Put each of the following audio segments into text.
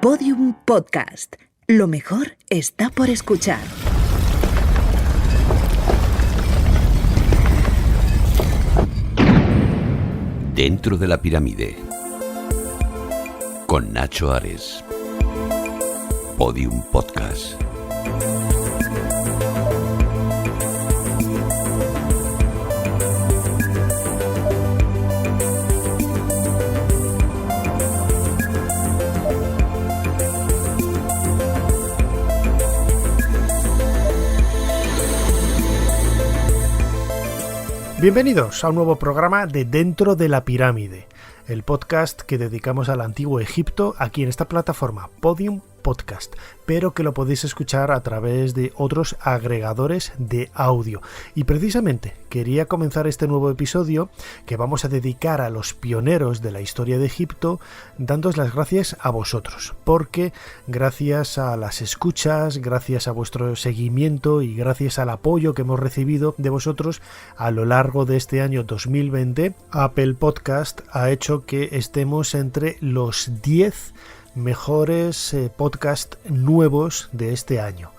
Podium Podcast. Lo mejor está por escuchar. Dentro de la pirámide, con Nacho Ares. Podium Podcast. Bienvenidos a un nuevo programa de Dentro de la Pirámide, el podcast que dedicamos al antiguo Egipto aquí en esta plataforma Podium Podcast, pero que lo podéis escuchar a través de otros agregadores de audio. Y precisamente quería comenzar este nuevo episodio que vamos a dedicar a los pioneros de la historia de Egipto, dándoos las gracias a vosotros, porque gracias a las escuchas, gracias a vuestro seguimiento y gracias al apoyo que hemos recibido de vosotros a lo largo de este año 2020, Apple Podcast ha hecho que estemos entre los 10 mejores podcast nuevos de este año.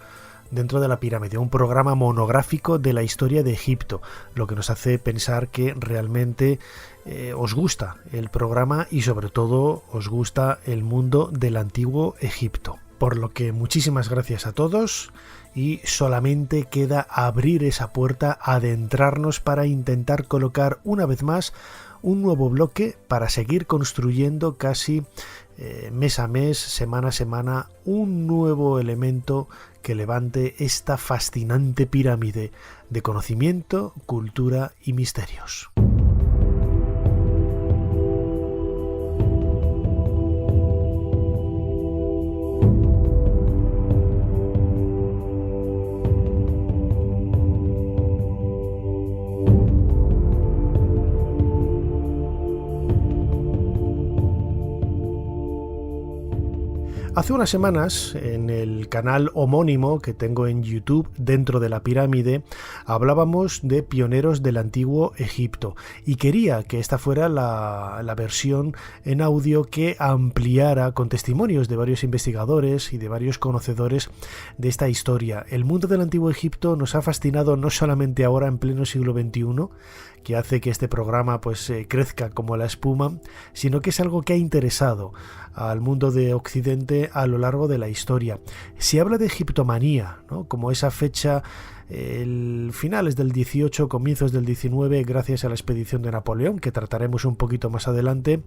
Dentro de la pirámide, un programa monográfico de la historia de Egipto, lo que nos hace pensar que realmente os gusta el programa y sobre todo os gusta el mundo del antiguo Egipto. Por lo que muchísimas gracias a todos y solamente queda abrir esa puerta, adentrarnos para intentar colocar una vez más un nuevo bloque para seguir construyendo casi mes a mes, semana a semana, un nuevo elemento que levante esta fascinante pirámide de conocimiento, cultura y misterios. Hace unas semanas, en el canal homónimo que tengo en YouTube, Dentro de la Pirámide, hablábamos de pioneros del antiguo Egipto y quería que esta fuera la versión en audio que ampliara con testimonios de varios investigadores y de varios conocedores de esta historia. El mundo del antiguo Egipto nos ha fascinado no solamente ahora en pleno siglo XXI, que hace que este programa crezca como la espuma, sino que es algo que ha interesado al mundo de Occidente a lo largo de la historia. Se habla de egiptomanía, ¿no? Como esa fecha, finales del 18, comienzos del 19, gracias a la expedición de Napoleón, que trataremos un poquito más adelante,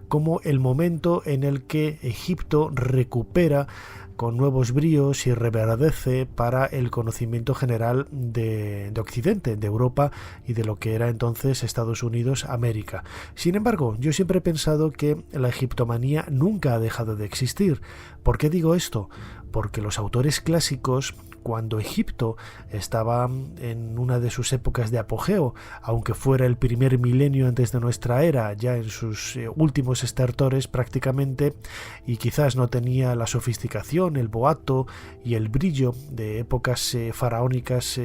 como el momento en el que Egipto recupera con nuevos bríos y reverdece para el conocimiento general de Occidente, de Europa y de lo que era entonces Estados Unidos, América. Sin embargo, yo siempre he pensado que la egiptomanía nunca ha dejado de existir. ¿Por qué digo esto? Porque los autores clásicos, cuando Egipto estaba en una de sus épocas de apogeo, aunque fuera el primer milenio antes de nuestra era, ya en sus últimos estertores prácticamente, y quizás no tenía la sofisticación, el boato y el brillo de épocas faraónicas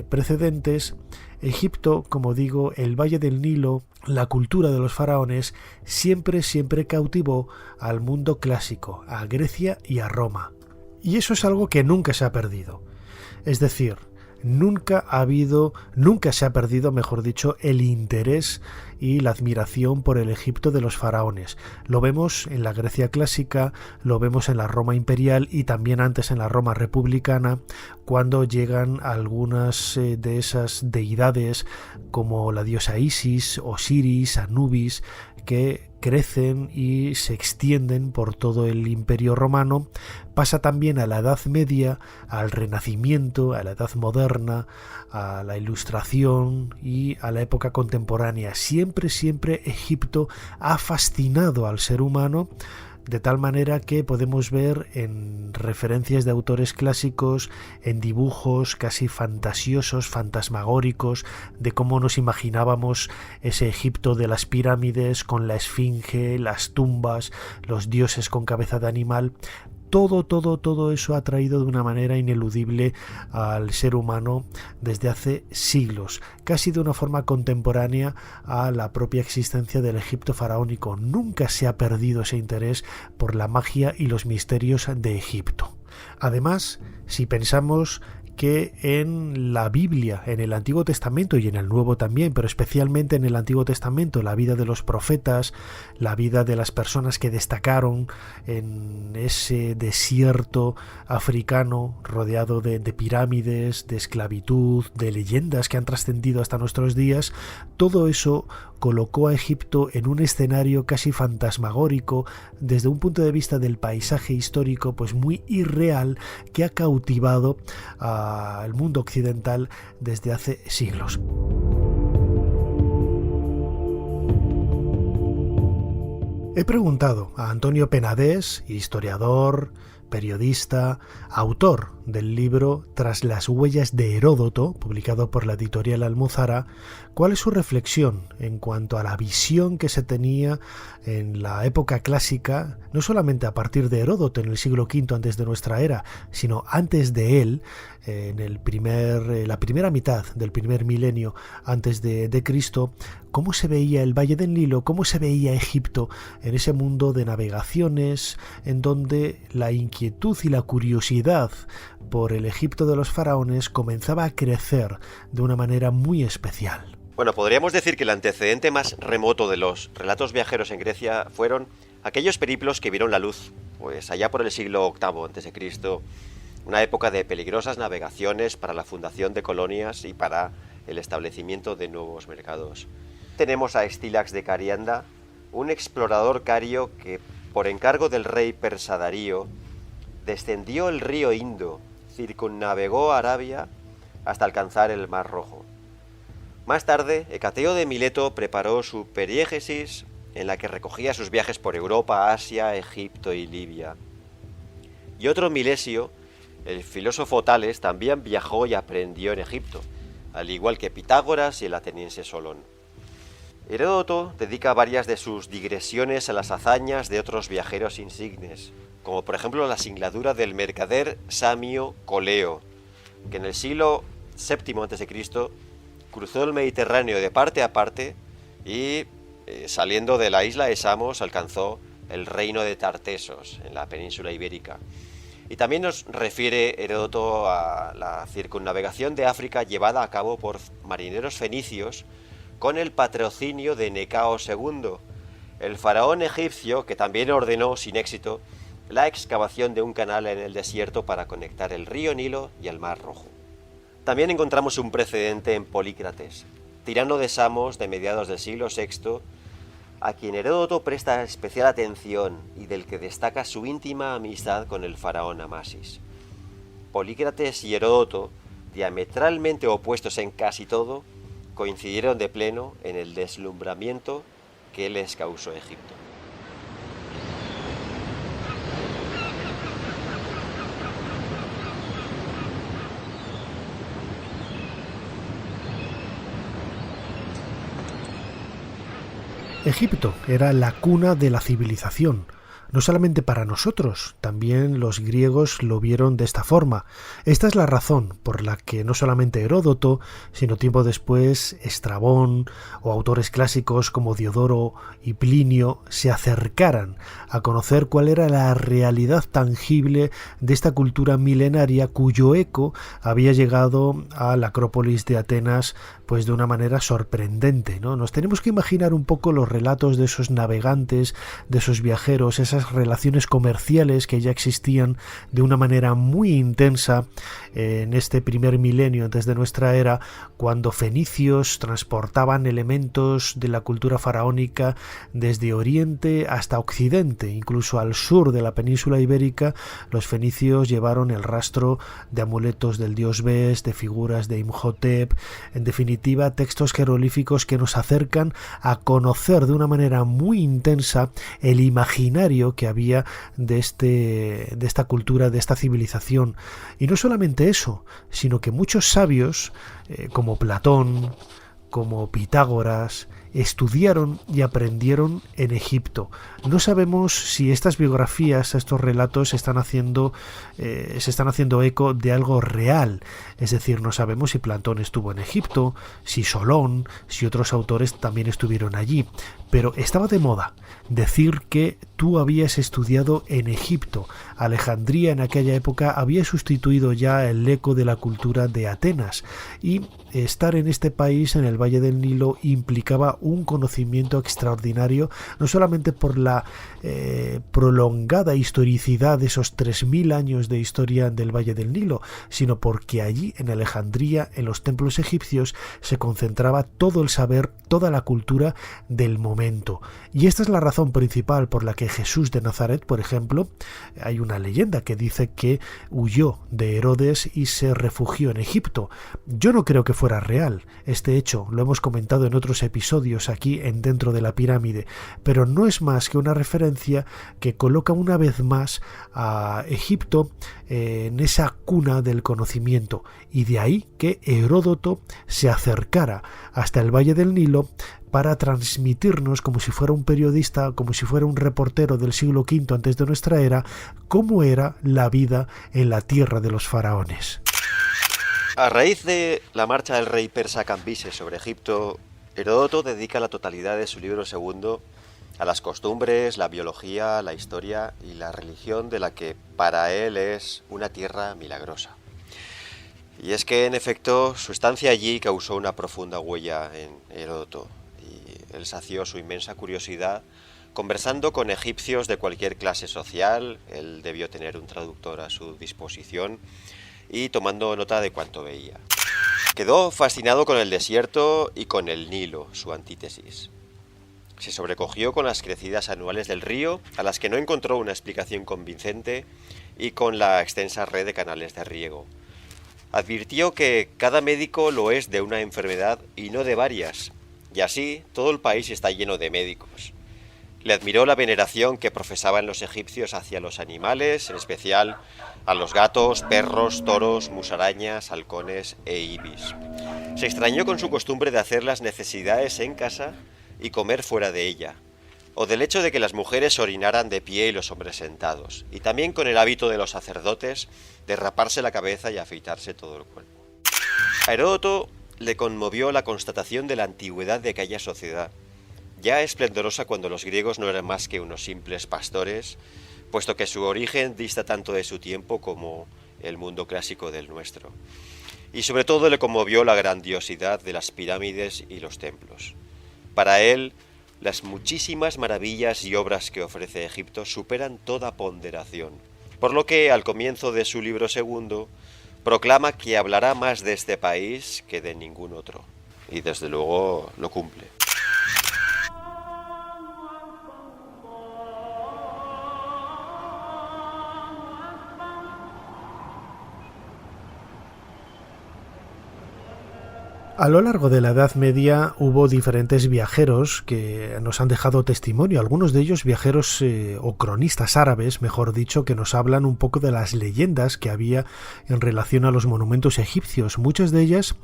precedentes, Egipto, como digo, el Valle del Nilo, la cultura de los faraones, siempre cautivó al mundo clásico, a Grecia y a Roma. Y eso es algo que nunca se ha perdido. Es decir, nunca se ha perdido, mejor dicho, el interés y la admiración por el Egipto de los faraones. Lo vemos en la Grecia clásica, lo vemos en la Roma imperial y también antes en la Roma republicana, cuando llegan algunas de esas deidades como la diosa Isis, Osiris, Anubis, que crecen y se extienden por todo el Imperio Romano. Pasa también a la Edad Media, al Renacimiento, a la Edad Moderna, a la Ilustración y a la época contemporánea. Siempre Egipto ha fascinado al ser humano, de tal manera que podemos ver en referencias de autores clásicos, en dibujos casi fantasiosos, fantasmagóricos, de cómo nos imaginábamos ese Egipto de las pirámides con la esfinge, las tumbas, los dioses con cabeza de animal. todo eso ha traído de una manera ineludible al ser humano desde hace siglos, casi de una forma contemporánea a la propia existencia del Egipto faraónico. Nunca se ha perdido ese interés por la magia y los misterios de Egipto. Además, si pensamos que en la Biblia, en el Antiguo Testamento y en el Nuevo también, pero especialmente en el Antiguo Testamento, la vida de los profetas, la vida de las personas que destacaron en ese desierto africano rodeado de pirámides, de esclavitud, de leyendas que han trascendido hasta nuestros días, todo eso colocó a Egipto en un escenario casi fantasmagórico desde un punto de vista del paisaje histórico pues muy irreal, que ha cautivado al mundo occidental desde hace siglos. He preguntado a Antonio Penades, historiador, periodista, autor del libro Tras las huellas de Heródoto, publicado por la editorial Almuzara, cuál es su reflexión en cuanto a la visión que se tenía en la época clásica, no solamente a partir de Heródoto en el siglo V antes de nuestra era, sino antes de él, en la primera mitad del primer milenio antes de Cristo, cómo se veía el Valle del Nilo, cómo se veía Egipto en ese mundo de navegaciones, en donde la inquietud y la curiosidad por el Egipto de los faraones comenzaba a crecer de una manera muy especial. Bueno, podríamos decir que el antecedente más remoto de los relatos viajeros en Grecia fueron aquellos periplos que vieron la luz, pues allá por el siglo VIII a.C., una época de peligrosas navegaciones para la fundación de colonias y para el establecimiento de nuevos mercados. Tenemos a Estílax de Carianda, un explorador cario que, por encargo del rey persa Darío, descendió el río Indo, circunnavegó Arabia hasta alcanzar el Mar Rojo. Más tarde, Hecateo de Mileto preparó su periégesis en la que recogía sus viajes por Europa, Asia, Egipto y Libia. Y otro Milesio, el filósofo Tales, también viajó y aprendió en Egipto, al igual que Pitágoras y el ateniense Solón. Heródoto dedica varias de sus digresiones a las hazañas de otros viajeros insignes, como por ejemplo la singladura del mercader Samio Coleo, que en el siglo VII a.C. cruzó el Mediterráneo de parte a parte y, saliendo de la isla de Samos, alcanzó el reino de Tartesos, en la península ibérica. Y también nos refiere Heródoto a la circunnavegación de África llevada a cabo por marineros fenicios con el patrocinio de Necao II, el faraón egipcio que también ordenó sin éxito la excavación de un canal en el desierto para conectar el río Nilo y el Mar Rojo. También encontramos un precedente en Polícrates, tirano de Samos de mediados del siglo VI, a quien Heródoto presta especial atención y del que destaca su íntima amistad con el faraón Amasis. Polícrates y Heródoto, diametralmente opuestos en casi todo, coincidieron de pleno en el deslumbramiento que les causó Egipto. Egipto era la cuna de la civilización, no solamente para nosotros, también los griegos lo vieron de esta forma. Esta es la razón por la que no solamente Heródoto, sino tiempo después Estrabón o autores clásicos como Diodoro y Plinio se acercaran a conocer cuál era la realidad tangible de esta cultura milenaria cuyo eco había llegado a la Acrópolis de Atenas pues de una manera sorprendente, ¿no? Nos tenemos que imaginar un poco los relatos de esos navegantes, de esos viajeros, esas relaciones comerciales que ya existían de una manera muy intensa en este primer milenio antes de nuestra era, cuando fenicios transportaban elementos de la cultura faraónica desde Oriente hasta Occidente, incluso al sur de la península ibérica. Los fenicios llevaron el rastro de amuletos del dios Bes, de figuras de Imhotep, en definitiva textos jeroglíficos que nos acercan a conocer de una manera muy intensa el imaginario que había de esta cultura, de esta civilización. Y no solamente eso, sino que muchos sabios como Platón, como Pitágoras, estudiaron y aprendieron en Egipto. No sabemos si estas biografías, estos relatos se están haciendo eco de algo real. Es decir, no sabemos si Platón estuvo en Egipto, si Solón, si otros autores también estuvieron allí. Pero estaba de moda decir que tú habías estudiado en Egipto. Alejandría en aquella época había sustituido ya el eco de la cultura de Atenas, y estar en este país, en el Valle del Nilo, implicaba un conocimiento extraordinario, no solamente por la prolongada historicidad de esos 3000 años de historia del Valle del Nilo, sino porque allí en Alejandría, en los templos egipcios, se concentraba todo el saber, toda la cultura del momento. Y esta es la razón principal por la que Jesús de Nazaret, por ejemplo, hay una leyenda que dice que huyó de Herodes y se refugió en Egipto. Yo no creo que fuera real este hecho, lo hemos comentado en otros episodios aquí en Dentro de la Pirámide, pero no es más que una referencia que coloca una vez más a Egipto en esa cuna del conocimiento, y de ahí que Heródoto se acercara hasta el Valle del Nilo para transmitirnos, como si fuera un periodista, como si fuera un reportero del siglo V antes de nuestra era, cómo era la vida en la tierra de los faraones. A raíz de la marcha del rey persa Cambises sobre Egipto, Heródoto dedica la totalidad de su libro segundo a las costumbres, la biología, la historia y la religión de la que para él es una tierra milagrosa. Y es que, en efecto, su estancia allí causó una profunda huella en Heródoto, y él sació su inmensa curiosidad conversando con egipcios de cualquier clase social. Él debió tener un traductor a su disposición y tomando nota de cuanto veía. Quedó fascinado con el desierto y con el Nilo, su antítesis. Se sobrecogió con las crecidas anuales del río, a las que no encontró una explicación convincente, y con la extensa red de canales de riego. Advirtió que cada médico lo es de una enfermedad y no de varias, y así todo el país está lleno de médicos. Le admiró la veneración que profesaban los egipcios hacia los animales, en especial a los gatos, perros, toros, musarañas, halcones e ibis. Se extrañó con su costumbre de hacer las necesidades en casa y comer fuera de ella, o del hecho de que las mujeres orinaran de pie y los hombres sentados, y también con el hábito de los sacerdotes de raparse la cabeza y afeitarse todo el cuerpo. A Heródoto le conmovió la constatación de la antigüedad de aquella sociedad, ya esplendorosa cuando los griegos no eran más que unos simples pastores, puesto que su origen dista tanto de su tiempo como el mundo clásico del nuestro. Y sobre todo le conmovió la grandiosidad de las pirámides y los templos. Para él, las muchísimas maravillas y obras que ofrece Egipto superan toda ponderación, por lo que al comienzo de su libro segundo proclama que hablará más de este país que de ningún otro, y desde luego lo cumple. A lo largo de la Edad Media hubo diferentes viajeros que nos han dejado testimonio, algunos de ellos viajeros o cronistas árabes, mejor dicho, que nos hablan un poco de las leyendas que había en relación a los monumentos egipcios. Muchas de ellas,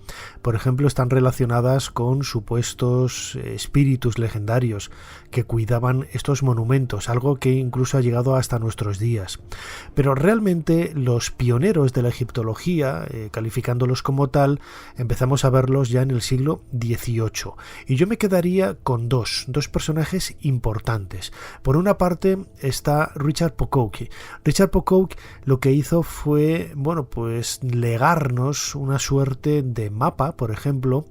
por ejemplo, están relacionadas con supuestos espíritus legendarios que cuidaban estos monumentos, algo que incluso ha llegado hasta nuestros días. Pero realmente los pioneros de la egiptología, calificándolos como tal, empezamos a verlos ya en el siglo XVIII. Y yo me quedaría con dos personajes importantes. Por una parte está Richard Pocock. Richard Pocock lo que hizo fue, legarnos una suerte de mapa, por ejemplo,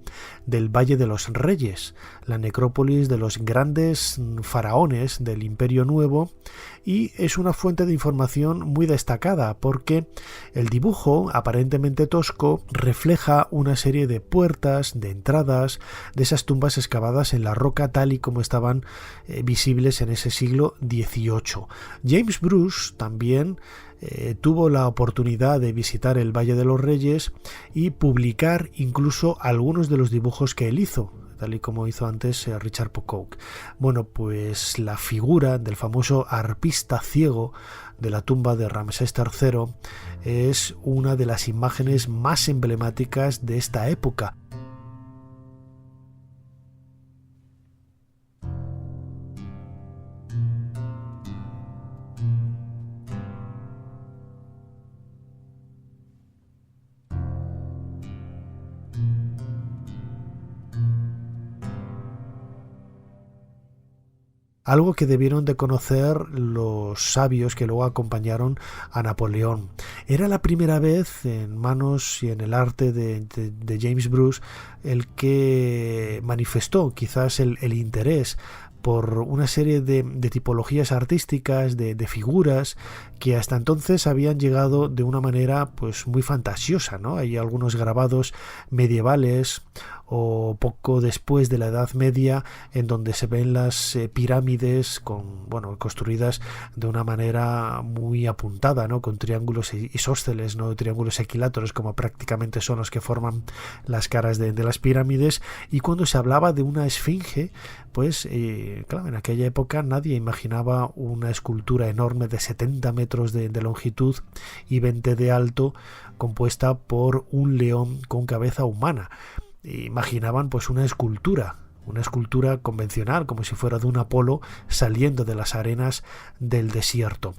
del Valle de los Reyes, la necrópolis de los grandes faraones del Imperio Nuevo, y es una fuente de información muy destacada porque el dibujo, aparentemente tosco, refleja una serie de puertas, de entradas, de esas tumbas excavadas en la roca tal y como estaban visibles en ese siglo XVIII. James Bruce también tuvo la oportunidad de visitar el Valle de los Reyes y publicar incluso algunos de los dibujos que él hizo, tal y como hizo antes Richard Pocock. Bueno, pues la figura del famoso arpista ciego de la tumba de Ramsés III es una de las imágenes más emblemáticas de esta época. algo que debieron de conocer los sabios que luego acompañaron a Napoleón. Era la primera vez en manos y en el arte de James Bruce el que manifestó quizás el interés por una serie de tipologías artísticas, de figuras que hasta entonces habían llegado de una manera pues muy fantasiosa, ¿no? Hay algunos grabados medievales o poco después de la Edad Media en donde se ven las pirámides construidas de una manera muy apuntada, ¿no? Con triángulos isósceles, ¿no? Triángulos equiláteros, como prácticamente son los que forman las caras de las pirámides. Y cuando se hablaba de una esfinge, pues claro, en aquella época nadie imaginaba una escultura enorme de 70 metros de longitud y 20 de alto, compuesta por un león con cabeza humana. Imaginaban pues una escultura convencional, como si fuera de un Apolo saliendo de las arenas del desierto.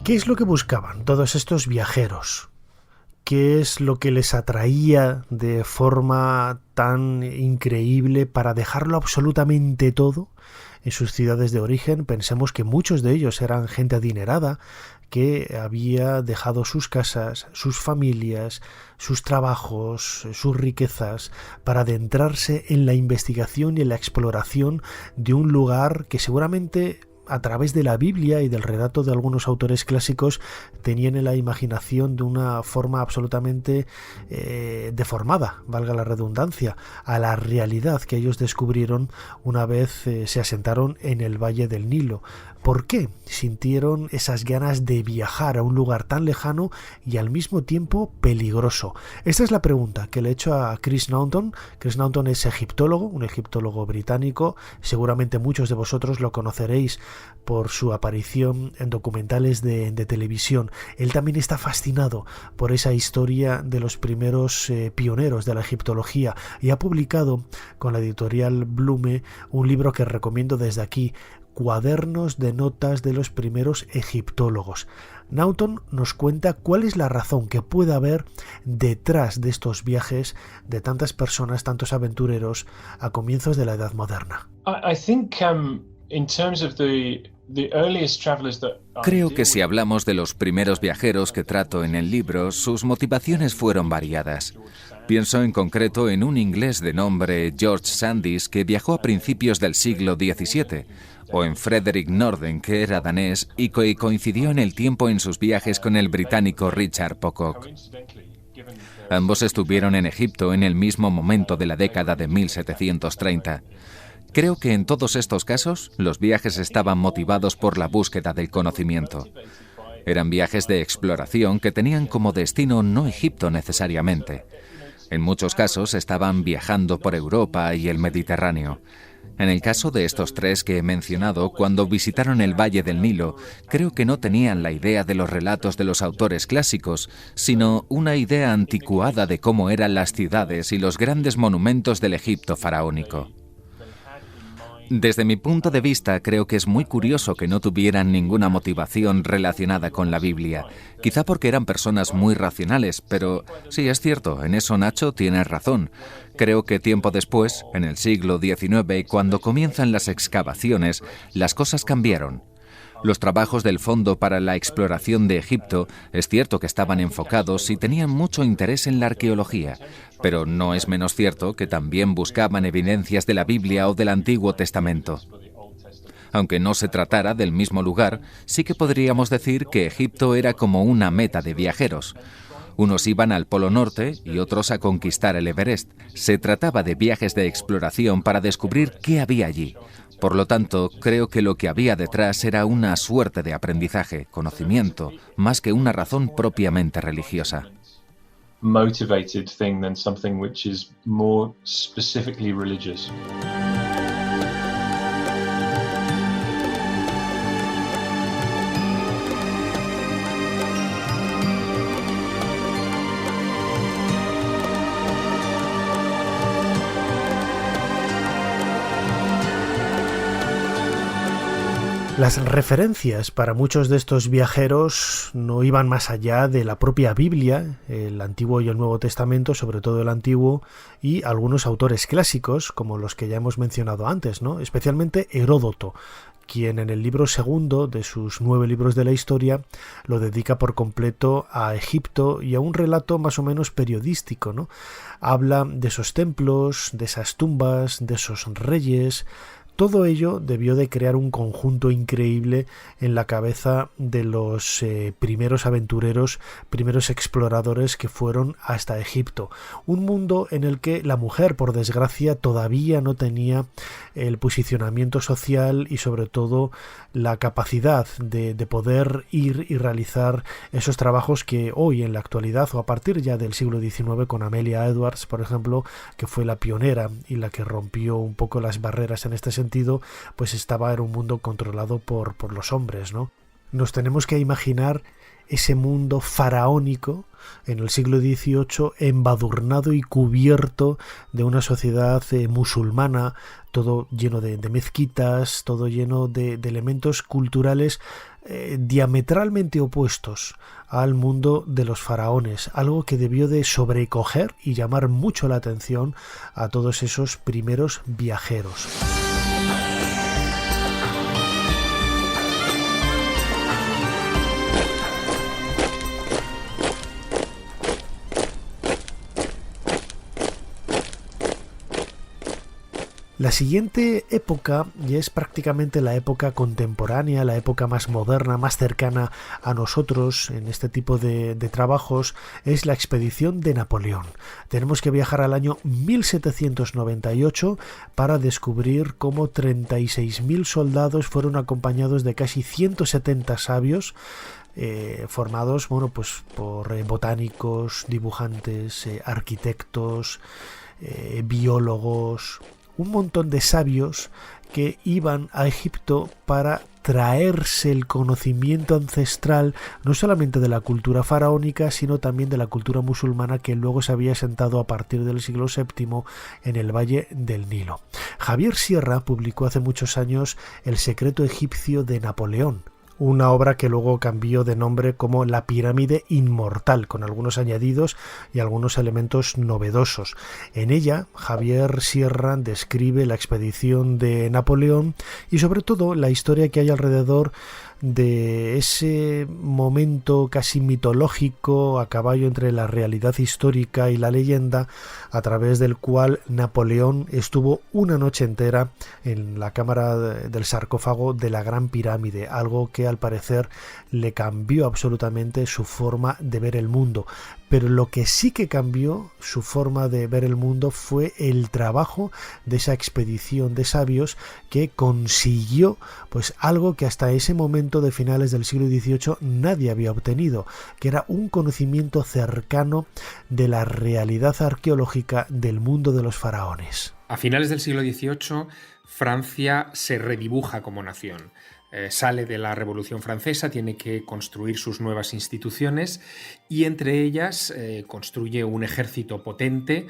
¿Qué es lo que buscaban todos estos viajeros? ¿Qué es lo que les atraía de forma tan increíble para dejarlo absolutamente todo en sus ciudades de origen? Pensemos que muchos de ellos eran gente adinerada que había dejado sus casas, sus familias, sus trabajos, sus riquezas para adentrarse en la investigación y en la exploración de un lugar que seguramente, a través de la Biblia y del relato de algunos autores clásicos, tenían en la imaginación de una forma absolutamente deformada, valga la redundancia, a la realidad que ellos descubrieron una vez se asentaron en el Valle del Nilo. ¿Por qué sintieron esas ganas de viajar a un lugar tan lejano y al mismo tiempo peligroso? Esta es la pregunta que le he hecho a Chris Naunton. Chris Naunton es egiptólogo, un egiptólogo británico. Seguramente muchos de vosotros lo conoceréis por su aparición en documentales de televisión. Él también está fascinado por esa historia de los primeros pioneros de la egiptología y ha publicado con la editorial Blume un libro que recomiendo desde aquí: Cuadernos de notas de los primeros egiptólogos. Naunton nos cuenta cuál es la razón que puede haber detrás de estos viajes de tantas personas, tantos aventureros, a comienzos de la Edad Moderna. Creo que si hablamos de los primeros viajeros que trato en el libro, sus motivaciones fueron variadas. Pienso en concreto en un inglés de nombre George Sandys que viajó a principios del siglo XVII, o en Frederick Norden, que era danés y que coincidió en el tiempo en sus viajes con el británico Richard Pocock. Ambos estuvieron en Egipto en el mismo momento de la década de 1730. Creo que en todos estos casos los viajes estaban motivados por la búsqueda del conocimiento. Eran viajes de exploración que tenían como destino no Egipto necesariamente. En muchos casos estaban viajando por Europa y el Mediterráneo. En el caso de estos tres que he mencionado, cuando visitaron el Valle del Nilo, creo que no tenían la idea de los relatos de los autores clásicos, sino una idea anticuada de cómo eran las ciudades y los grandes monumentos del Egipto faraónico. Desde mi punto de vista, creo que es muy curioso que no tuvieran ninguna motivación relacionada con la Biblia. Quizá porque eran personas muy racionales, pero sí, es cierto, en eso Nacho tiene razón. Creo que tiempo después, en el siglo XIX, cuando comienzan las excavaciones, las cosas cambiaron. Los trabajos del Fondo para la Exploración de Egipto es cierto que estaban enfocados y tenían mucho interés en la arqueología, pero no es menos cierto que también buscaban evidencias de la Biblia o del Antiguo Testamento. Aunque no se tratara del mismo lugar, sí que podríamos decir que Egipto era como una meta de viajeros. Unos iban al Polo Norte y otros a conquistar el Everest. Se trataba de viajes de exploración para descubrir qué había allí. Por lo tanto, creo que lo que había detrás era una suerte de aprendizaje, conocimiento, más que una razón propiamente religiosa. Motivated thing than something which is more specifically religious. Las referencias para muchos de estos viajeros no iban más allá de la propia Biblia, el Antiguo y el Nuevo Testamento, sobre todo el Antiguo, y algunos autores clásicos, como los que ya hemos mencionado antes, ¿no? Especialmente Heródoto, quien en el libro segundo de sus 9 libros de la historia lo dedica por completo a Egipto y a un relato más o menos periodístico, ¿no? Habla de esos templos, de esas tumbas, de esos reyes. Todo ello debió de crear un conjunto increíble en la cabeza de los primeros aventureros, primeros exploradores que fueron hasta Egipto. Un mundo en el que la mujer, por desgracia, todavía no tenía el posicionamiento social y sobre todo la capacidad de poder ir y realizar esos trabajos que hoy en la actualidad o a partir ya del siglo XIX con Amelia Edwards, por ejemplo, que fue la pionera y la que rompió un poco las barreras en este sentido, pues estaba en un mundo controlado por los hombres, ¿no? Nos tenemos que imaginar ese mundo faraónico en el siglo XVIII embadurnado y cubierto de una sociedad musulmana, todo lleno de mezquitas, todo lleno de elementos culturales diametralmente opuestos al mundo de los faraones, algo que debió de sobrecoger y llamar mucho la atención a todos esos primeros viajeros. La siguiente época ya es prácticamente la época contemporánea, la época más moderna, más cercana a nosotros en este tipo de trabajos, es la expedición de Napoleón. Tenemos que viajar al año 1798 para descubrir cómo 36.000 soldados fueron acompañados de casi 170 sabios, formados pues por botánicos, dibujantes, arquitectos, biólogos, un montón de sabios que iban a Egipto para traerse el conocimiento ancestral no solamente de la cultura faraónica, sino también de la cultura musulmana que luego se había asentado a partir del siglo VII en el Valle del Nilo. Javier Sierra publicó hace muchos años El secreto egipcio de Napoleón, una obra que luego cambió de nombre como La pirámide inmortal, con algunos añadidos y algunos elementos novedosos. En ella, Javier Sierra describe la expedición de Napoleón y sobre todo la historia que hay alrededor de ese momento casi mitológico a caballo entre la realidad histórica y la leyenda, a través del cual Napoleón estuvo una noche entera en la cámara del sarcófago de la Gran Pirámide, algo que al parecer le cambió absolutamente su forma de ver el mundo. Pero lo que sí que cambió su forma de ver el mundo fue el trabajo de esa expedición de sabios que consiguió pues algo que hasta ese momento de finales del siglo XVIII nadie había obtenido, que era un conocimiento cercano de la realidad arqueológica del mundo de los faraones. A finales del siglo XVIII, Francia se redibuja como nación. Sale de la Revolución Francesa, tiene que construir sus nuevas instituciones y entre ellas construye un ejército potente,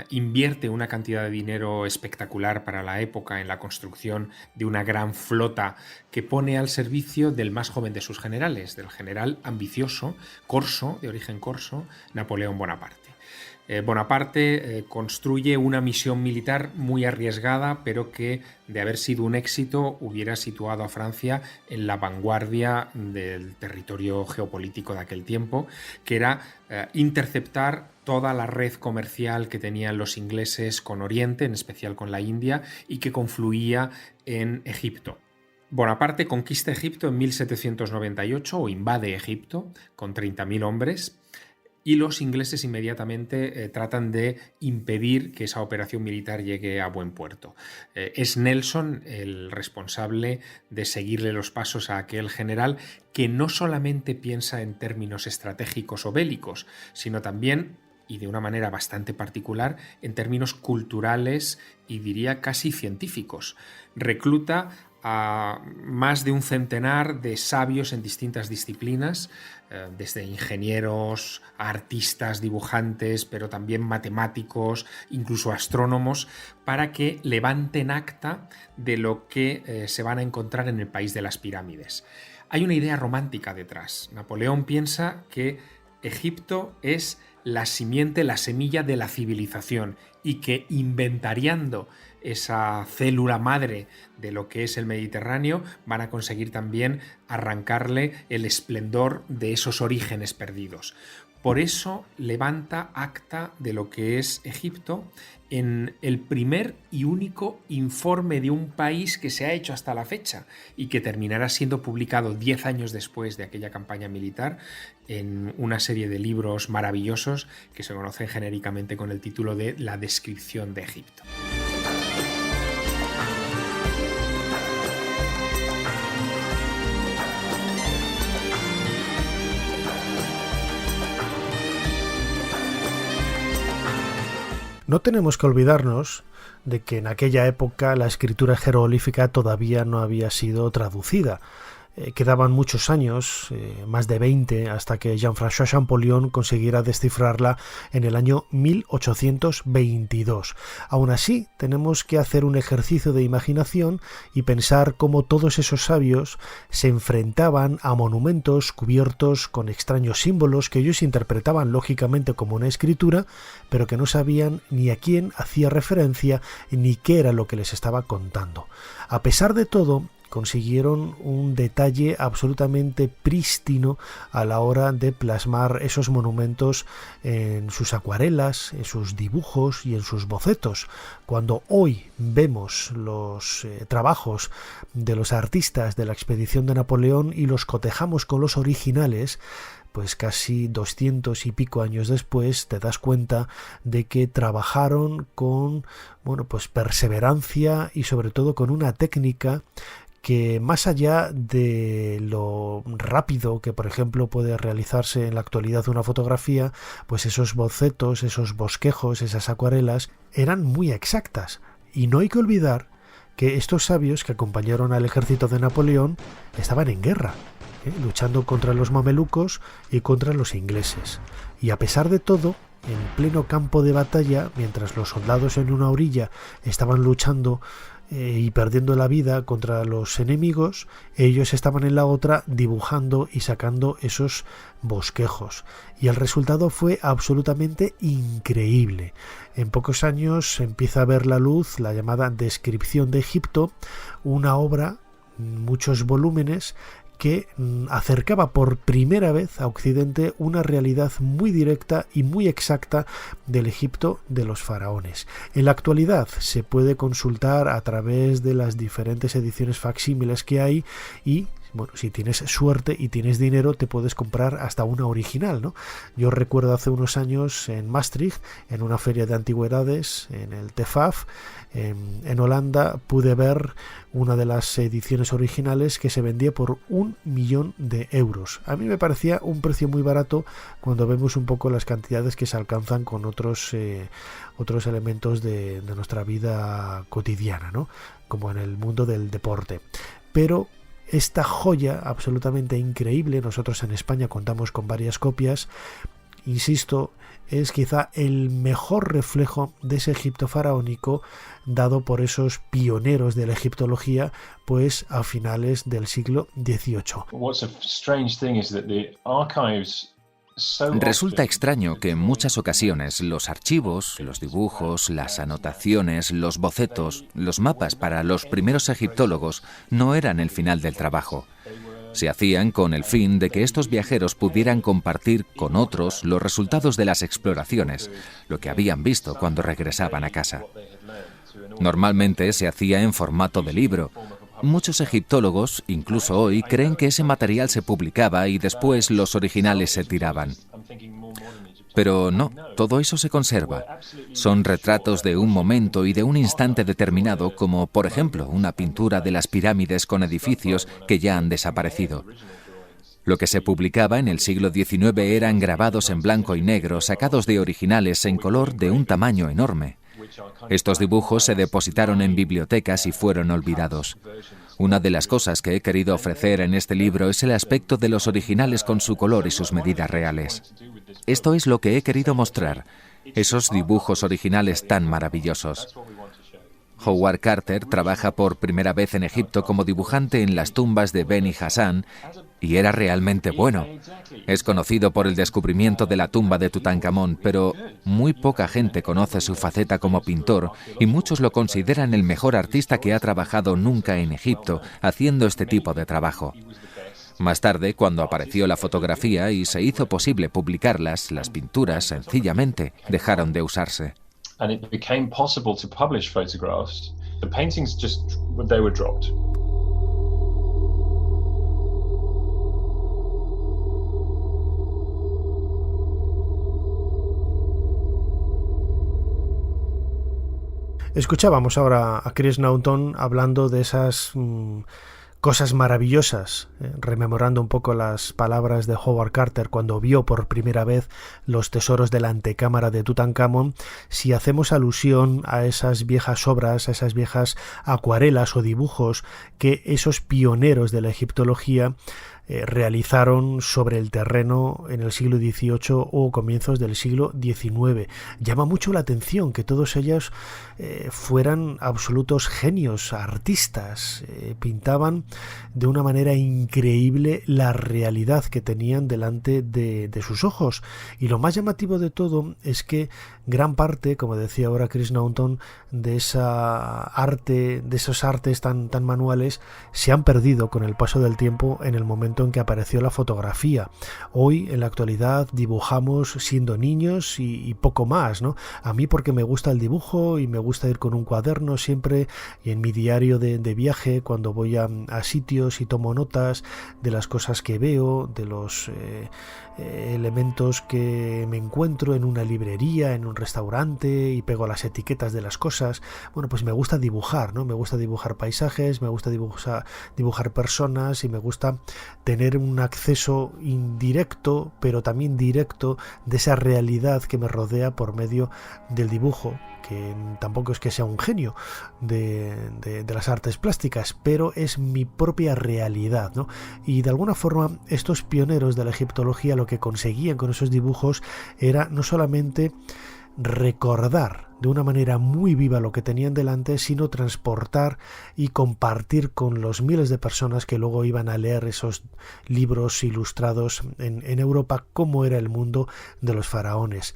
invierte una cantidad de dinero espectacular para la época en la construcción de una gran flota que pone al servicio del más joven de sus generales, del general ambicioso, corso, de origen corso, Napoleón Bonaparte. Bonaparte construye una misión militar muy arriesgada, pero que, de haber sido un éxito, hubiera situado a Francia en la vanguardia del territorio geopolítico de aquel tiempo, que era interceptar toda la red comercial que tenían los ingleses con Oriente, en especial con la India, y que confluía en Egipto. Bonaparte conquista Egipto en 1798 o invade Egipto con 30.000 hombres. Y los ingleses inmediatamente tratan de impedir que esa operación militar llegue a buen puerto. Es Nelson el responsable de seguirle los pasos a aquel general que no solamente piensa en términos estratégicos o bélicos, sino también, y de una manera bastante particular, en términos culturales y diría casi científicos. Recluta a más de un centenar de sabios en distintas disciplinas, desde ingenieros, artistas, dibujantes, pero también matemáticos, incluso astrónomos, para que levanten acta de lo que se van a encontrar en el país de las pirámides. Hay una idea romántica detrás. Napoleón piensa que Egipto es la simiente, la semilla de la civilización, y que inventariando esa célula madre de lo que es el Mediterráneo van a conseguir también arrancarle el esplendor de esos orígenes perdidos. Por eso levanta acta de lo que es Egipto en el primer y único informe de un país que se ha hecho hasta la fecha y que terminará siendo publicado 10 años después de aquella campaña militar en una serie de libros maravillosos que se conocen genéricamente con el título de La descripción de Egipto. No tenemos que olvidarnos de que en aquella época la escritura jeroglífica todavía no había sido traducida. Quedaban muchos años, más de 20, hasta que Jean-François Champollion consiguiera descifrarla en el año 1822. Aún así, tenemos que hacer un ejercicio de imaginación y pensar cómo todos esos sabios se enfrentaban a monumentos cubiertos con extraños símbolos que ellos interpretaban lógicamente como una escritura, pero que no sabían ni a quién hacía referencia ni qué era lo que les estaba contando. A pesar de todo, consiguieron un detalle absolutamente prístino a la hora de plasmar esos monumentos en sus acuarelas, en sus dibujos y en sus bocetos. Cuando hoy vemos los trabajos de los artistas de la expedición de Napoleón y los cotejamos con los originales, pues casi 200 y pico años después te das cuenta de que trabajaron con, pues perseverancia y sobre todo con una técnica que más allá de lo rápido que por ejemplo puede realizarse en la actualidad una fotografía, pues esos bocetos, esos bosquejos, esas acuarelas eran muy exactas. Y no hay que olvidar que estos sabios que acompañaron al ejército de Napoleón estaban en guerra, luchando contra los mamelucos y contra los ingleses. Y a pesar de todo, en pleno campo de batalla, mientras los soldados en una orilla estaban luchando y perdiendo la vida contra los enemigos, ellos estaban en la otra dibujando y sacando esos bosquejos. Y el resultado fue absolutamente increíble. En pocos años empieza a ver la luz la llamada Descripción de Egipto, una obra, muchos volúmenes, que acercaba por primera vez a Occidente una realidad muy directa y muy exacta del Egipto de los faraones. En la actualidad se puede consultar a través de las diferentes ediciones facsímiles que hay y, si tienes suerte y tienes dinero, te puedes comprar hasta una original, ¿no? Yo recuerdo hace unos años en Maastricht, en una feria de antigüedades, en el TEFAF, en Holanda, pude ver una de las ediciones originales que se vendía por 1 millón de euros. A mí me parecía un precio muy barato cuando vemos un poco las cantidades que se alcanzan con otros elementos de nuestra vida cotidiana, ¿no? Como en el mundo del deporte. Pero esta joya absolutamente increíble, nosotros en España contamos con varias copias, insisto, es quizá el mejor reflejo de ese Egipto faraónico dado por esos pioneros de la egiptología, pues a finales del siglo XVIII. Resulta extraño que en muchas ocasiones los archivos, los dibujos, las anotaciones, los bocetos, los mapas para los primeros egiptólogos no eran el final del trabajo. Se hacían con el fin de que estos viajeros pudieran compartir con otros los resultados de las exploraciones, lo que habían visto cuando regresaban a casa. Normalmente se hacía en formato de libro. Muchos egiptólogos, incluso hoy, creen que ese material se publicaba y después los originales se tiraban. Pero no, todo eso se conserva. Son retratos de un momento y de un instante determinado, como por ejemplo una pintura de las pirámides con edificios que ya han desaparecido. Lo que se publicaba en el siglo XIX eran grabados en blanco y negro, sacados de originales en color de un tamaño enorme. Estos dibujos se depositaron en bibliotecas y fueron olvidados. Una de las cosas que he querido ofrecer en este libro es el aspecto de los originales con su color y sus medidas reales. Esto es lo que he querido mostrar, esos dibujos originales tan maravillosos. Howard Carter trabaja por primera vez en Egipto como dibujante en las tumbas de Beni Hasan y era realmente bueno. Es conocido por el descubrimiento de la tumba de Tutankamón, pero muy poca gente conoce su faceta como pintor y muchos lo consideran el mejor artista que ha trabajado nunca en Egipto haciendo este tipo de trabajo. Más tarde, cuando apareció la fotografía y se hizo posible publicarlas, las pinturas sencillamente dejaron de usarse. And it became possible to publish photographs, the paintings they were dropped. Escuchábamos ahora a Chris Naughton hablando de esas cosas maravillosas, rememorando un poco las palabras de Howard Carter cuando vio por primera vez los tesoros de la antecámara de Tutankamón. Si hacemos alusión a esas viejas obras, a esas viejas acuarelas o dibujos que esos pioneros de la egiptología realizaron sobre el terreno en el siglo XVIII o comienzos del siglo XIX. Llama mucho la atención que todos ellos fueran absolutos genios, artistas, pintaban de una manera increíble la realidad que tenían delante de sus ojos. Y lo más llamativo de todo es que gran parte, como decía ahora Chris Naughton, de esa arte, de esos artes tan manuales, se han perdido con el paso del tiempo en el momento en que apareció la fotografía. Hoy, en la actualidad, dibujamos siendo niños y poco más, ¿no? A mí porque me gusta el dibujo y me gusta ir con un cuaderno siempre, y en mi diario de viaje, cuando voy a sitios y tomo notas de las cosas que veo, de los elementos que me encuentro en una librería, en un restaurante, y pego las etiquetas de las cosas. Bueno, pues me gusta dibujar, ¿no? Me gusta dibujar paisajes, me gusta dibujar personas, y me gusta tener un acceso indirecto, pero también directo, de esa realidad que me rodea por medio del dibujo, que tampoco es que sea un genio de las artes plásticas, pero es mi propia realidad, ¿no? Y de alguna forma estos pioneros de la egiptología lo que conseguían con esos dibujos era no solamente recordar de una manera muy viva lo que tenían delante, sino transportar y compartir con los miles de personas que luego iban a leer esos libros ilustrados en Europa, cómo era el mundo de los faraones.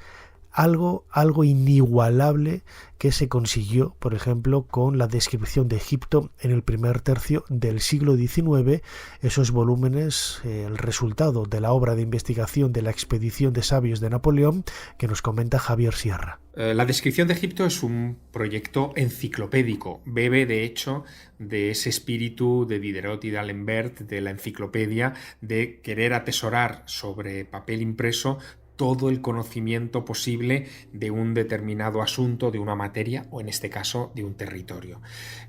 Algo inigualable que se consiguió, por ejemplo, con la descripción de Egipto en el primer tercio del siglo XIX, esos volúmenes, el resultado de la obra de investigación de la expedición de sabios de Napoleón, que nos comenta Javier Sierra. La descripción de Egipto es un proyecto enciclopédico, bebe de hecho de ese espíritu de Diderot y d'Alembert, de la enciclopedia, de querer atesorar sobre papel impreso todo el conocimiento posible de un determinado asunto, de una materia o en este caso de un territorio.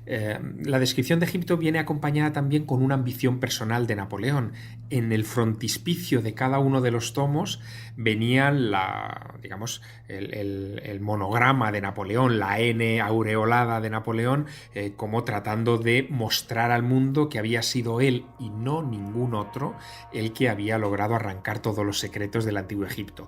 La descripción de Egipto viene acompañada también con una ambición personal de Napoleón. En el frontispicio de cada uno de los tomos venía el monograma de Napoleón, la N aureolada de Napoleón, como tratando de mostrar al mundo que había sido él y no ningún otro el que había logrado arrancar todos los secretos del antiguo Egipto.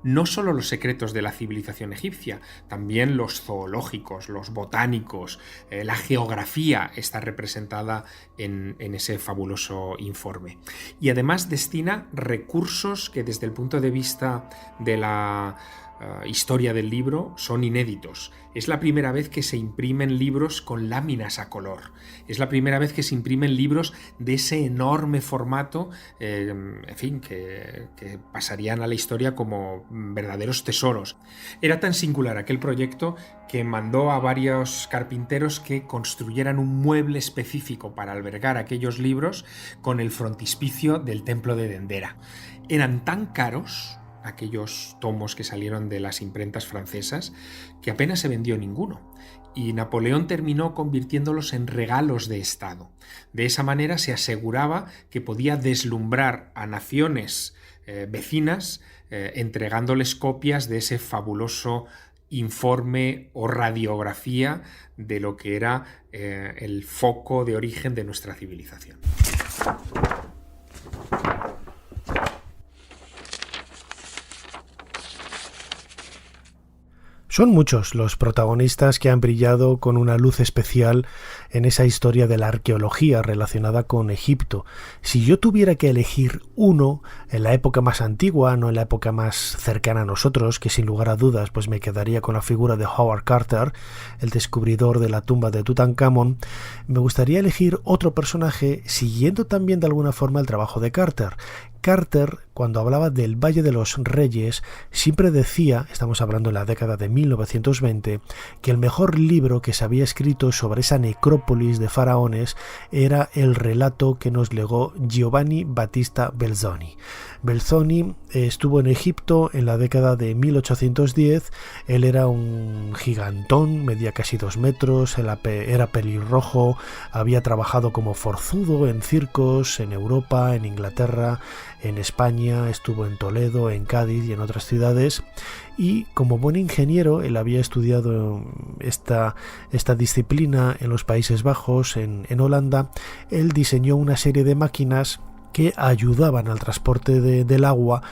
No solo los secretos de la civilización egipcia, también los zoológicos, los botánicos, la geografía está representada en ese fabuloso informe. Y además destina recursos que desde el punto de vista de la historia del libro son inéditos. Es la primera vez que se imprimen libros con láminas a color. Es la primera vez que se imprimen libros de ese enorme formato, que pasarían a la historia como verdaderos tesoros. Era tan singular aquel proyecto que mandó a varios carpinteros que construyeran un mueble específico para albergar aquellos libros con el frontispicio del templo de Dendera. Eran tan caros aquellos tomos que salieron de las imprentas francesas que apenas se vendió ninguno, y Napoleón terminó convirtiéndolos en regalos de Estado. De esa manera se aseguraba que podía deslumbrar a naciones vecinas entregándoles copias de ese fabuloso informe o radiografía de lo que era el foco de origen de nuestra civilización. Son muchos los protagonistas que han brillado con una luz especial en esa historia de la arqueología relacionada con Egipto. Si yo tuviera que elegir uno en la época más antigua, no en la época más cercana a nosotros, que sin lugar a dudas pues me quedaría con la figura de Howard Carter, el descubridor de la tumba de Tutankamón, me gustaría elegir otro personaje siguiendo también de alguna forma el trabajo de Carter. Carter, cuando hablaba del Valle de los Reyes, siempre decía, estamos hablando en la década de 1920, que el mejor libro que se había escrito sobre esa necrópolis de faraones era el relato que nos legó Giovanni Battista Belzoni. Belzoni estuvo en Egipto en la década de 1810, él era un gigantón, medía casi 2 metros, era pelirrojo, había trabajado como forzudo en circos, en Europa, en Inglaterra, en España, estuvo en Toledo, en Cádiz y en otras ciudades, y como buen ingeniero él había estudiado esta disciplina en los Países Bajos, en Holanda. Él diseñó una serie de máquinas que ayudaban al transporte del agua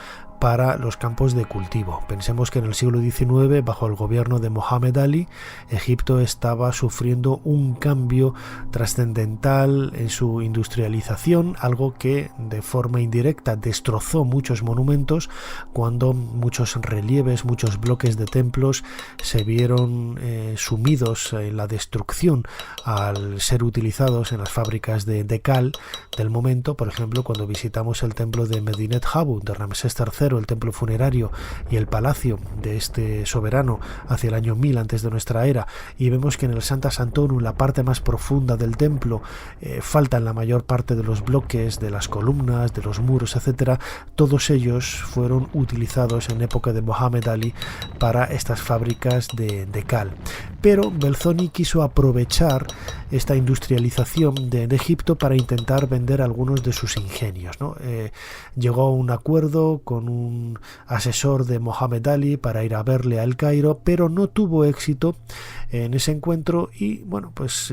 para los campos de cultivo. Pensemos que en el siglo XIX, bajo el gobierno de Mohamed Ali, Egipto estaba sufriendo un cambio trascendental en su industrialización, algo que de forma indirecta destrozó muchos monumentos cuando muchos relieves, muchos bloques de templos se vieron sumidos en la destrucción al ser utilizados en las fábricas de cal del momento. Por ejemplo, cuando visitamos el templo de Medinet Habu de Ramsés III, el templo funerario y el palacio de este soberano hacia el año 1000 antes de nuestra era, y vemos que en el Santa Santorum, la parte más profunda del templo, faltan la mayor parte de los bloques, de las columnas, de los muros, etcétera. Todos ellos fueron utilizados en época de Mohamed Ali para estas fábricas de cal. Pero Belzoni quiso aprovechar esta industrialización de Egipto para intentar vender algunos de sus ingenios, ¿no? Llegó a un acuerdo con un asesor de Mohamed Ali para ir a verle a El Cairo, pero no tuvo éxito en ese encuentro y bueno, pues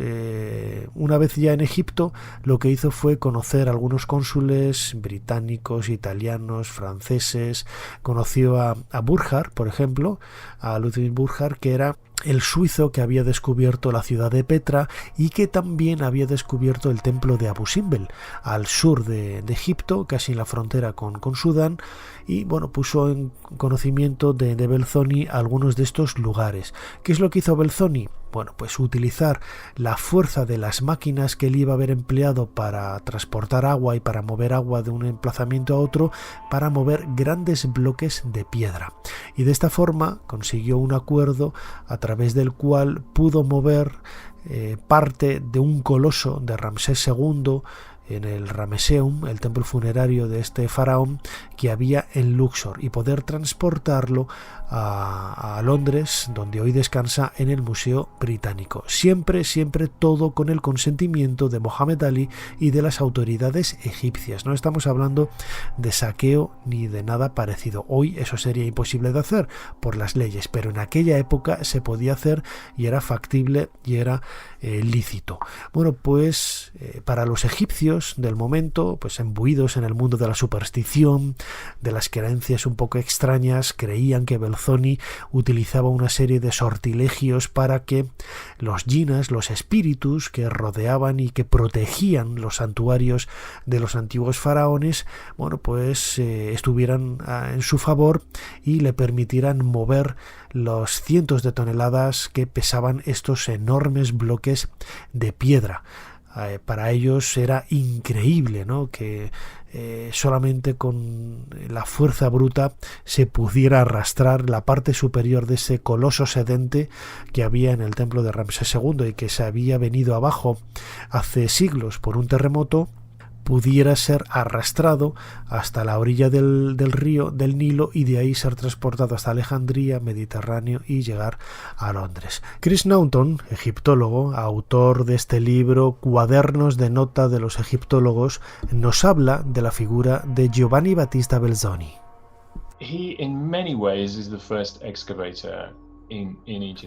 una vez ya en Egipto lo que hizo fue conocer a algunos cónsules británicos, italianos, franceses. Conoció a Burckhardt, por ejemplo, a Ludwig Burckhardt, que era el suizo que había descubierto la ciudad de Petra y que también había descubierto el templo de Abu Simbel al sur de Egipto, casi en la frontera con Sudán, y bueno, puso en conocimiento de Belzoni algunos de estos lugares. ¿Qué es lo que hizo Belzoni? Bueno, pues utilizar la fuerza de las máquinas que él iba a haber empleado para transportar agua y para mover agua de un emplazamiento a otro, para mover grandes bloques de piedra. Y de esta forma consiguió un acuerdo a través del cual pudo mover parte de un coloso de Ramsés II en el Ramesseum, el templo funerario de este faraón que había en Luxor, y poder transportarlo a Londres, donde hoy descansa en el Museo Británico. Siempre todo con el consentimiento de Mohamed Ali y de las autoridades egipcias. No estamos hablando de saqueo ni de nada parecido. Hoy eso sería imposible de hacer por las leyes, pero en aquella época se podía hacer y era factible y era lícito. Bueno, pues para los egipcios del momento, pues imbuidos en el mundo de la superstición, de las creencias un poco extrañas, creían que Belzoni utilizaba una serie de sortilegios para que los jinas, los espíritus que rodeaban y que protegían los santuarios de los antiguos faraones, bueno, pues estuvieran en su favor y le permitieran mover los cientos de toneladas que pesaban estos enormes bloques de piedra. Para ellos era increíble, ¿no?, que solamente con la fuerza bruta se pudiera arrastrar la parte superior de ese coloso sedente que había en el templo de Ramsés II y que se había venido abajo hace siglos por un terremoto, pudiera ser arrastrado hasta la orilla del río del Nilo y de ahí ser transportado hasta Alejandría, Mediterráneo y llegar a Londres. Chris Naunton, egiptólogo, autor de este libro Cuadernos de nota de los egiptólogos, nos habla de la figura de Giovanni Battista Belzoni. He, in many ways, is the first excavator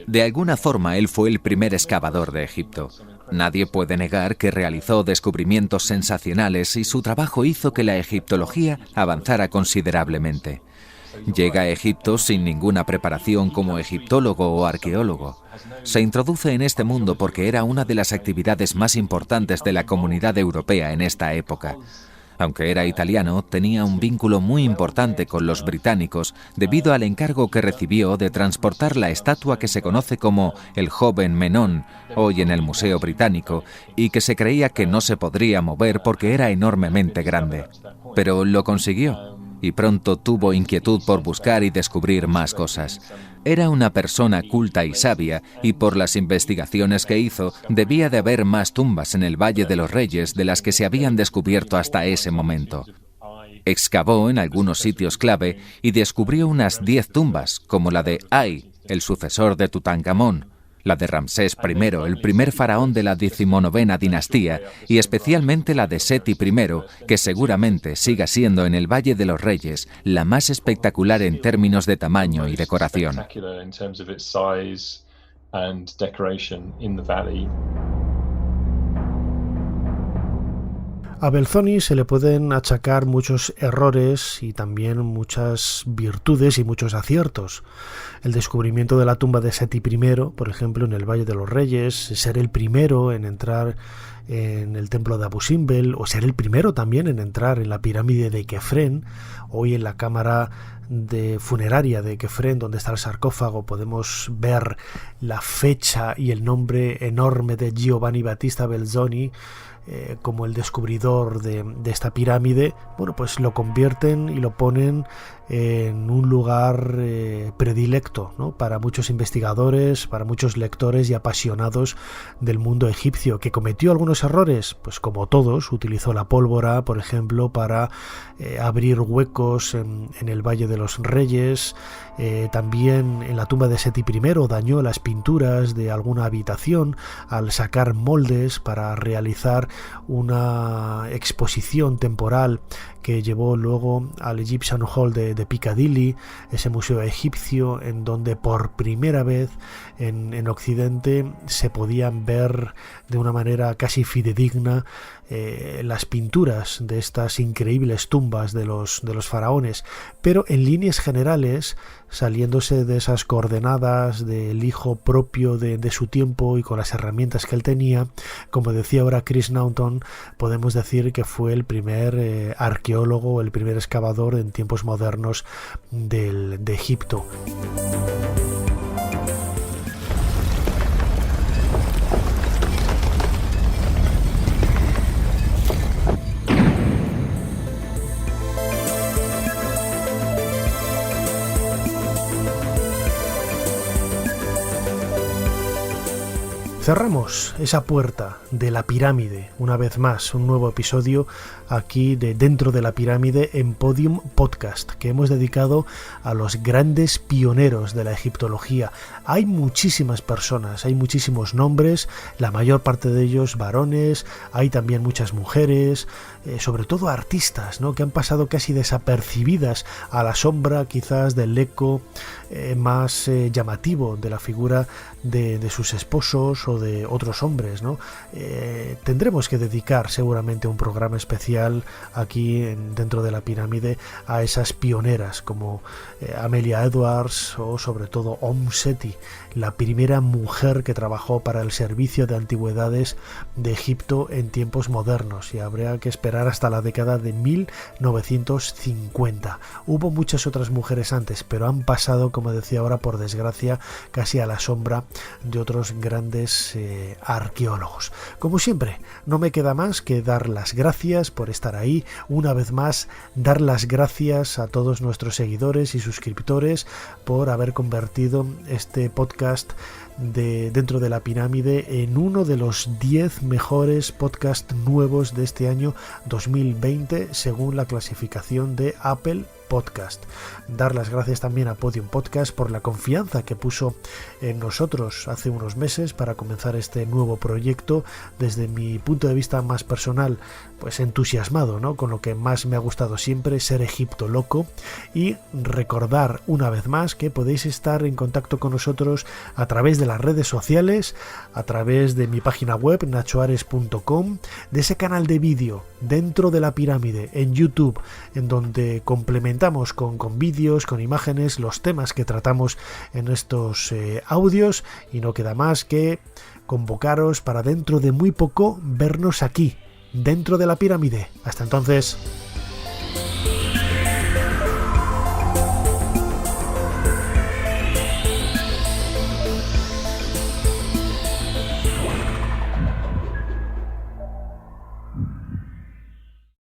De alguna forma, él fue el primer excavador de Egipto. Nadie puede negar que realizó descubrimientos sensacionales y su trabajo hizo que la egiptología avanzara considerablemente. Llega a Egipto sin ninguna preparación como egiptólogo o arqueólogo. Se introduce en este mundo porque era una de las actividades más importantes de la comunidad europea en esta época. Aunque era italiano, tenía un vínculo muy importante con los británicos debido al encargo que recibió de transportar la estatua que se conoce como el joven Menón, hoy en el Museo Británico, y que se creía que no se podría mover porque era enormemente grande. Pero lo consiguió, y pronto tuvo inquietud por buscar y descubrir más cosas. Era una persona culta y sabia, y por las investigaciones que hizo, debía de haber más tumbas en el Valle de los Reyes de las que se habían descubierto hasta ese momento. Excavó en algunos sitios clave y descubrió unas 10 tumbas, como la de Ay, el sucesor de Tutankamón, la de Ramsés I, el primer faraón de la 19ª dinastía, y especialmente la de Seti I, que seguramente siga siendo en el Valle de los Reyes la más espectacular en términos de tamaño y decoración. A Belzoni se le pueden achacar muchos errores y también muchas virtudes y muchos aciertos. El descubrimiento de la tumba de Seti I, por ejemplo, en el Valle de los Reyes, ser el primero en entrar en el templo de Abu Simbel, o ser el primero también en entrar en la pirámide de Kefren. Hoy en la cámara de funeraria de Kefren, donde está el sarcófago, podemos ver la fecha y el nombre enorme de Giovanni Battista Belzoni como el descubridor de esta pirámide. Bueno, pues lo convierten y lo ponen en un lugar predilecto, ¿no?, para muchos investigadores, para muchos lectores y apasionados del mundo egipcio. ¿Que cometió algunos errores? Pues como todos, utilizó la pólvora, por ejemplo, para abrir huecos en el Valle de los Reyes. También en la tumba de Seti I dañó las pinturas de alguna habitación al sacar moldes para realizar una exposición temporal que llevó luego al Egyptian Hall de Piccadilly, ese museo egipcio en donde por primera vez en Occidente se podían ver de una manera casi fidedigna las pinturas de estas increíbles tumbas de los faraones, pero en líneas generales, saliéndose de esas coordenadas del hijo propio de su tiempo y con las herramientas que él tenía, como decía ahora Chris Naughton, podemos decir que fue el primer arqueólogo, el primer excavador en tiempos modernos de Egipto. Cerramos esa puerta de la pirámide, una vez más, un nuevo episodio aquí de Dentro de la Pirámide en Podium Podcast, que hemos dedicado a los grandes pioneros de la egiptología. Hay muchísimas personas, hay muchísimos nombres, la mayor parte de ellos varones, hay también muchas mujeres, sobre todo artistas, ¿no?, que han pasado casi desapercibidas a la sombra quizás del eco más llamativo de la figura de sus esposos o de otros hombres, ¿no? Tendremos que dedicar seguramente un programa especial aquí Dentro de la Pirámide a esas pioneras como Amelia Edwards o sobre todo Seti, la primera mujer que trabajó para el servicio de antigüedades de Egipto en tiempos modernos, y habría que esperar hasta la década de 1950. Hubo muchas otras mujeres antes, pero han pasado, como decía ahora, por desgracia, casi a la sombra de otros grandes arqueólogos. Como siempre, no me queda más que dar las gracias por estar ahí, una vez más, dar las gracias a todos nuestros seguidores y suscriptores por haber convertido este podcast de Dentro de la Pirámide en uno de los 10 mejores podcasts nuevos de este año 2020 según la clasificación de Apple Podcast. Dar las gracias también a Podium Podcast por la confianza que puso en nosotros hace unos meses para comenzar este nuevo proyecto. Desde mi punto de vista más personal, pues entusiasmado, ¿no?, con lo que más me ha gustado siempre, ser Egipto loco, y recordar una vez más que podéis estar en contacto con nosotros a través de las redes sociales, a través de mi página web nachoares.com, de ese canal de vídeo Dentro de la Pirámide en YouTube, en donde complementamos con vídeos, con imágenes, los temas que tratamos en estos audios, y no queda más que convocaros para dentro de muy poco vernos aquí, Dentro de la Pirámide. Hasta entonces.